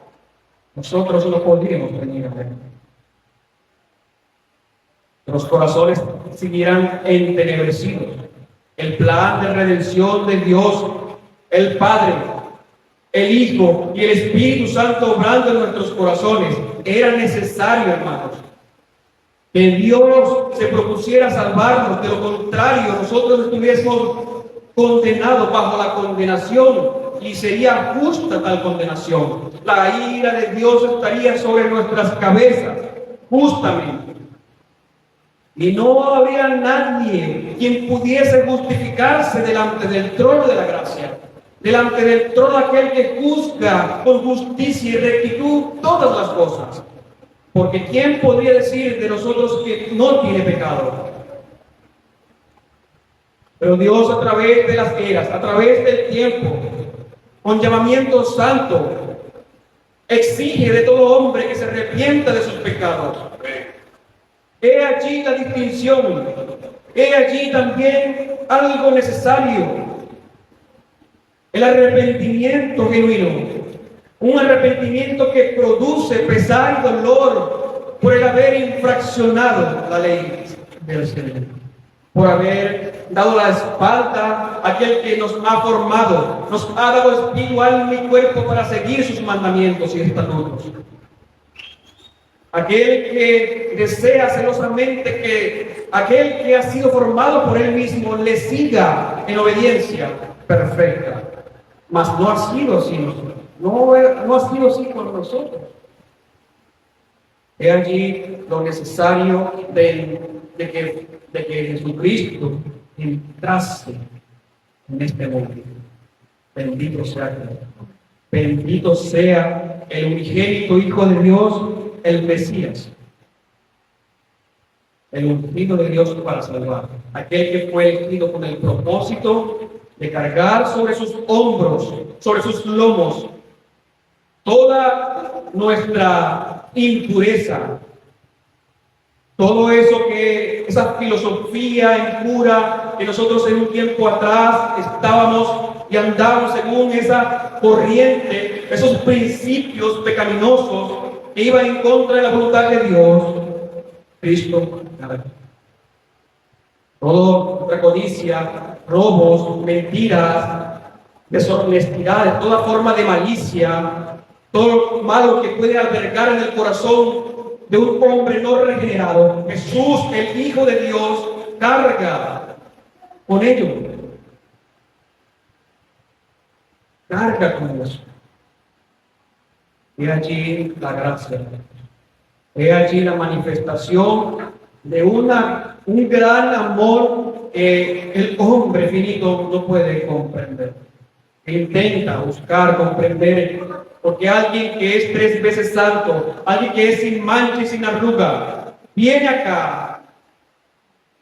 nosotros no podríamos venir a Él. Los corazones seguirán entenebrecidos. El plan de redención de Dios, el Padre, el Hijo y el Espíritu Santo obrando en nuestros corazones, era necesario, hermanos. que Dios se propusiera salvarnos, de lo contrario nosotros estuviésemos condenados bajo la condenación, y sería justa tal condenación. La ira de Dios estaría sobre nuestras cabezas, justamente. Y no habría nadie quien pudiese justificarse delante del trono de la gracia, delante del trono aquel que juzga con justicia y rectitud todas las cosas. Porque ¿quién podría decir de nosotros que no tiene pecado? Pero Dios, a través de las eras, a través del tiempo, con llamamiento santo, exige de todo hombre que se arrepienta de sus pecados. He allí la distinción, he allí también algo necesario: el arrepentimiento genuino, un arrepentimiento que produce pesar y dolor por el haber infraccionado la ley del Señor, por haber dado la espalda a aquel que nos ha formado, nos ha dado espíritu, alma y cuerpo para seguir sus mandamientos y estatutos. Aquel que desea celosamente que aquel que ha sido formado por él mismo le siga en obediencia perfecta. Mas no ha sido así, no ha sido así con nosotros. He allí lo necesario de que Jesucristo entrase en este mundo. Bendito sea Dios. Bendito sea el unigénito Hijo de Dios, el Mesías, el ungido de Dios para salvar, aquel que fue elegido con el propósito de cargar sobre sus hombros, sobre sus lomos, toda nuestra impureza, todo eso esa filosofía impura que nosotros en un tiempo atrás estábamos y andamos según esa corriente, esos principios pecaminosos que iban en contra de la voluntad de Dios. Cristo cargó toda nuestra codicia, robos, mentiras, deshonestidades, toda forma de malicia, todo lo malo que puede albergar en el corazón de un hombre no regenerado. Jesús, el Hijo de Dios, carga con ello. Carga con eso. He allí la gracia. He allí la manifestación de un gran amor que el hombre finito no puede comprender. Intenta buscar comprender, porque alguien que es 3 veces santo, alguien que es sin mancha y sin arruga, viene acá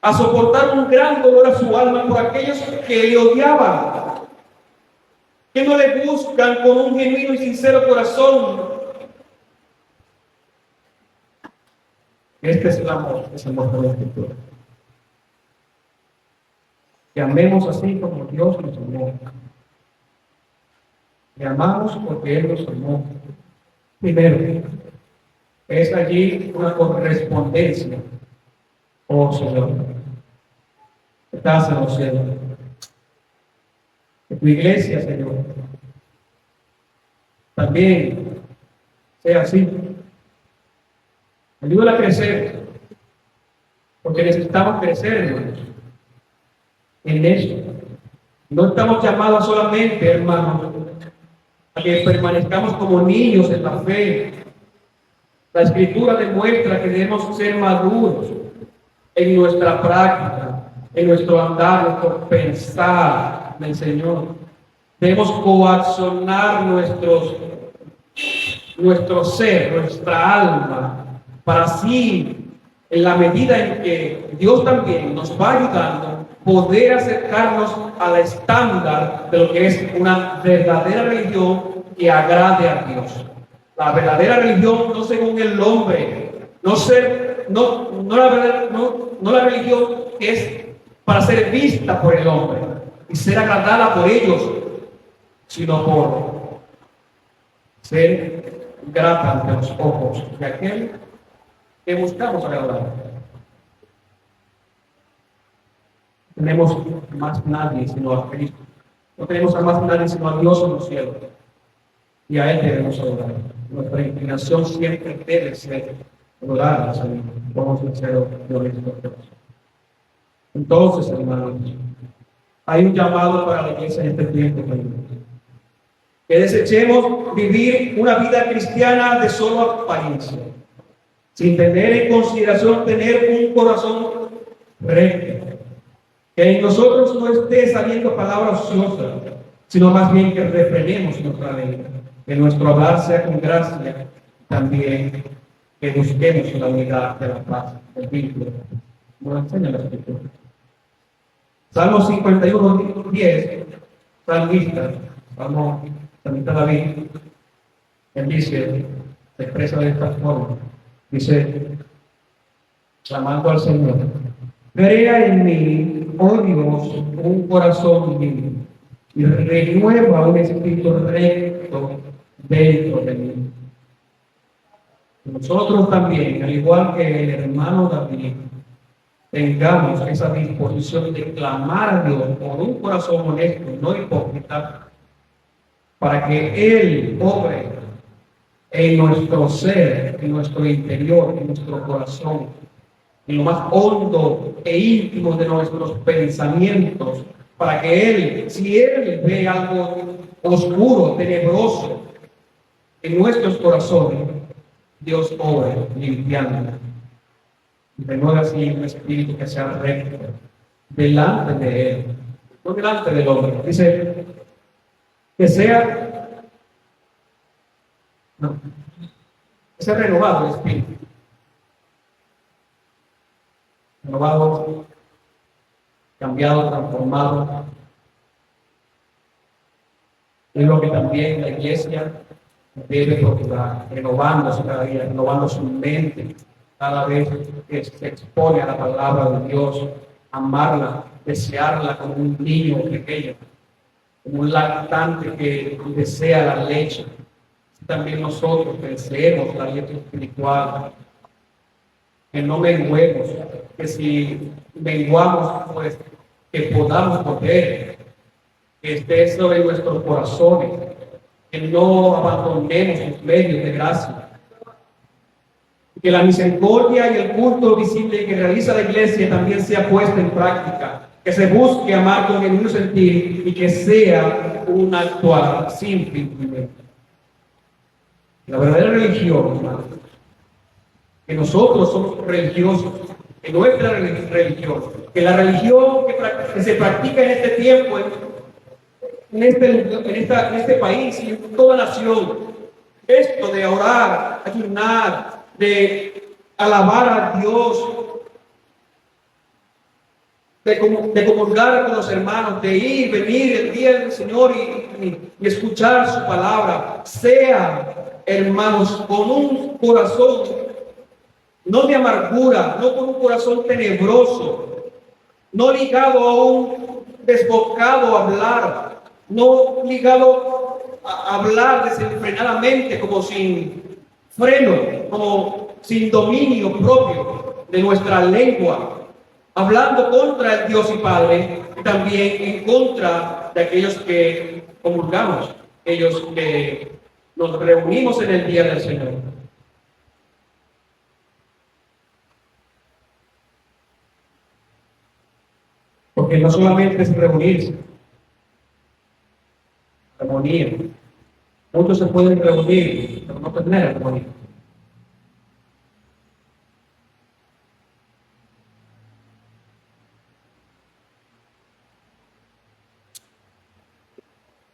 a soportar un gran dolor a su alma por aquellos que le odiaban, que no le buscan con un genuino y sincero corazón. Este es el amor de la Escritura. Que amemos así como Dios nos amó. Le amamos porque Él nos amó. Primero, es allí una correspondencia. Oh Señor, que estás en los cielos. Que tu iglesia, Señor, también sea así. Ayúdala a crecer, porque necesitamos crecer, hermanos, en eso. No estamos llamados solamente, hermanos, a que permanezcamos como niños en la fe. La Escritura demuestra que debemos ser maduros en nuestra práctica, en nuestro andar, en nuestro pensar del Señor. Debemos coaccionar nuestro ser, nuestra alma, para así, en la medida en que Dios también nos va ayudando, poder acercarnos al estándar de lo que es una verdadera religión que agrade a Dios. La verdadera religión no según el hombre, no la religión que es para ser vista por el hombre y ser agradada por ellos, sino por ser grata ante los ojos de aquel que buscamos agradar. Tenemos más nadie sino a Cristo. No tenemos a más nadie sino a Dios en los cielos. Y a Él debemos adorar. Nuestra inclinación siempre debe ser adorar al Señor. Vamos a ser honestos. Entonces, hermanos, hay un llamado para la iglesia en este tiempo, hermanos. Que desechemos vivir una vida cristiana de solo apariencia, sin tener en consideración tener un corazón recto, que en nosotros no esté saliendo palabras ociosas, sino más bien que refrenemos nuestra lengua, que nuestro hablar sea con gracia, también que busquemos la unidad de la paz, el vínculo, como lo enseña la Escritura. Salmo 51, 10, salmista, salmista David, él dice, se expresa de esta forma, dice, clamando al Señor, crea en mí, oh Dios, un corazón limpio y renueva un espíritu recto dentro de mí. Nosotros también, al igual que el hermano David, tengamos esa disposición de clamar a Dios con un corazón honesto, no hipócrita, para que Él obre en nuestro ser, en nuestro interior, en nuestro corazón, en lo más hondo e íntimo de nuestros pensamientos, para que Él, si Él ve algo oscuro, tenebroso en nuestros corazones, Dios obre limpiando. Y renueva así un espíritu que sea recto delante de Él, no delante del hombre. Dice que sea, no, que sea renovado el espíritu. Renovado, cambiado, transformado. Es lo que también la iglesia debe procurar, renovándose cada día, renovando su mente cada vez que se expone a la palabra de Dios, amarla, desearla como un niño pequeño, como un lactante que desea la leche. También nosotros que deseemos la leche espiritual, que no menguemos, que si menguamos, pues que podamos poder, que esté sobre nuestros corazones, que no abandonemos los medios de gracia, que la misericordia y el culto visible que realiza la iglesia también sea puesta en práctica, que se busque amar con el mismo sentir y que sea un actuar sin fingimiento. La verdadera religión, hermano, que nosotros somos religiosos, que nuestra religión, que la religión que se practica en este tiempo, en este país y en toda nación, esto de orar, ayunar, de alabar a Dios, de comulgar con los hermanos, de ir, venir el día del Señor y escuchar su palabra, sea, hermanos, con un corazón no de amargura, no con un corazón tenebroso, no ligado a un desbocado hablar, no ligado a hablar desenfrenadamente, como sin freno, como sin dominio propio de nuestra lengua, hablando contra el Dios y Padre, y también en contra de aquellos que comulgamos, aquellos que nos reunimos en el día del Señor. Porque no solamente es reunirse, armonía. Muchos se pueden reunir, pero no tener armonía.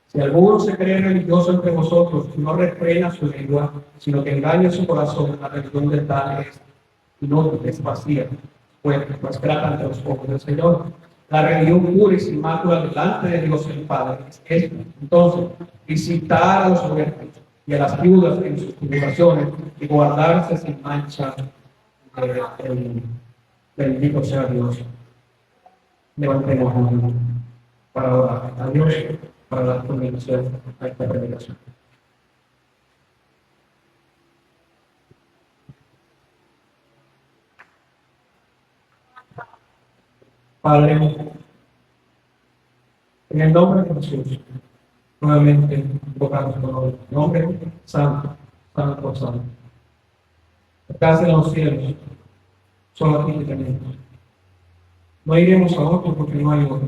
Si alguno se cree religioso entre vosotros, no refrena su lengua, sino que engaña su corazón, la religión de tal es inútil, es vacía, pues grata ante los ojos del Señor. La religión pura y sin mácula delante de Dios el Padre es esta. Entonces, visitar a los huérfanos y a las viudas en sus tribulaciones y guardarse sin mancha. Bendito sea Dios. Levantemos la mano para orar a Dios, para dar comunicación a esta predicación. Padre, en el nombre de Jesús, nuevamente invocamos tu nombre, santo, santo, santo. Estás en los cielos, solo a ti te tenemos. No iremos a otro porque no hay otro.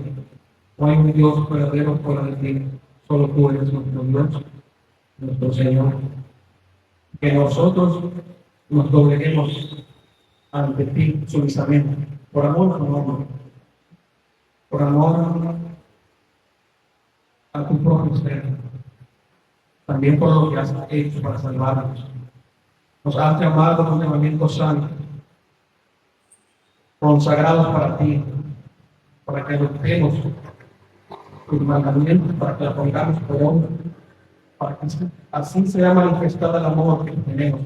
No hay un Dios verdadero fuera de ti, solo tú eres nuestro Dios, nuestro Señor. Que nosotros nos dobleguemos ante ti sumisamente, por amor a tu nombre, por amor a tu propio ser, también por lo que has hecho para salvarnos. Nos has llamado con llamamiento santo, consagrados para ti, para que adoptemos tus mandamientos, para que la pongamos por obra, para que así sea manifestado el amor que tenemos,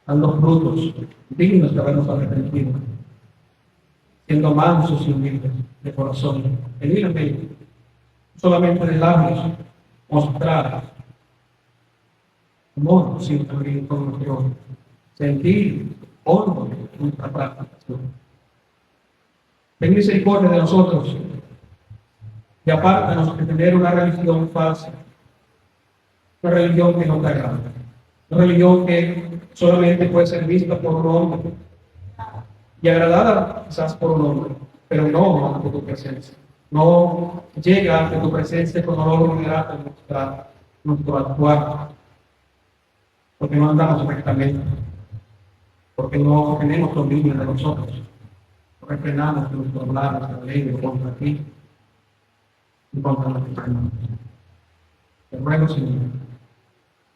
dando frutos dignos de habernos arrepentido, siendo mansos y humildes de corazón, genuinamente, solamente de labios, mostrar amor sin abrir con nuestro sentir, honor en nuestra práctica. Ten misericordia de nosotros y apártanos de tener una religión falsa, una religión que no te agrada, una religión que solamente puede ser vista por un hombre y agradada quizás por un hombre, pero no ante tu presencia. No llega ante tu presencia con olor grato nuestro actuar, porque no andamos rectamente, porque no tenemos dominio de nosotros, porque frenamos nuestro hablar, nuestra lengua contra ti y contra nuestros hermanos. Te ruego, Señor,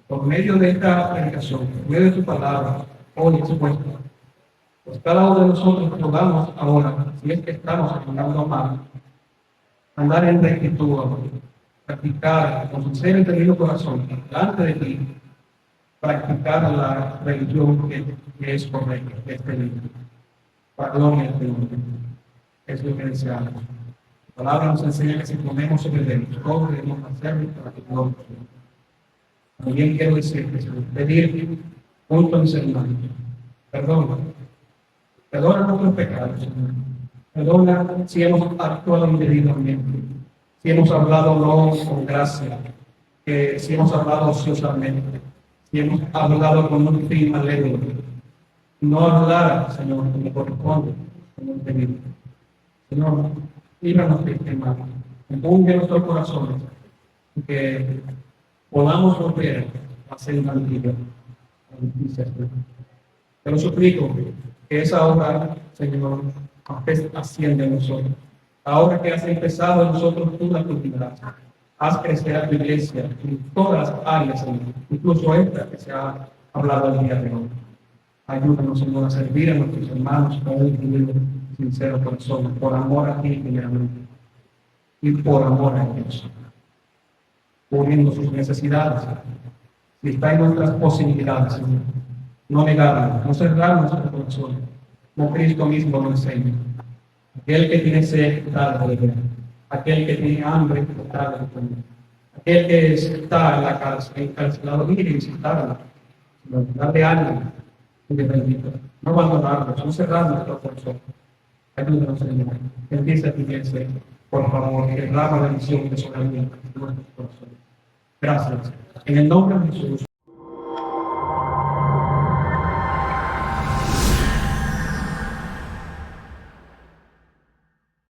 por medio de esta predicación, por medio de tu palabra, hoy expuesta, pues cada uno de nosotros rogamos ahora, si es que estamos andando mal, andar en rectitud, practicar con sincero y entendido corazón, delante de ti, practicar la religión que es correcta, que es feliz. Para gloria de Dios, es lo que deseamos. La palabra nos enseña que si ponemos sobre Dios, todos debemos hacerlo para que gloria de Dios. También quiero decirte, pedir junto a mis hermanos, perdona nuestros pecados, Señor. Perdona si hemos actuado indebidamente, si hemos hablado no con gracia, que si hemos hablado ociosamente, si hemos hablado con un fin alegre. No hablar, Señor, como corresponde, como debido. Señor, líbranos de este mal. Empunge nuestros corazones, que podamos volver a ser una vida. Te lo suplico, que esa obra, Señor, asciende en nosotros. Ahora que has empezado en nosotros, tú la cultivarás. Haz crecer a tu iglesia en todas las áreas, Señor, incluso esta que se ha hablado el día de hoy. Ayúdanos, Señor, a servir a nuestros hermanos con un sincero corazón, por amor a ti, primeramente, y por amor a Dios, cubriendo sus necesidades. Si está en nuestras posibilidades, Señor, no negarnos, no cerrar nuestro corazón, como Cristo mismo lo enseña. Aquel que tiene sed, dale de beber. Aquel que tiene hambre, dale de comer. Aquel que está en la cárcel, encarcelado, ir y visitarlo, darle ánimo y de bendito. No abandonarnos, no cerrar nuestro corazón. Ayúdanos, Señor. Bendice a tu iglesia, por favor, que derrama la bendición de soberanía en nuestros corazones. Gracias. En el nombre de Jesús.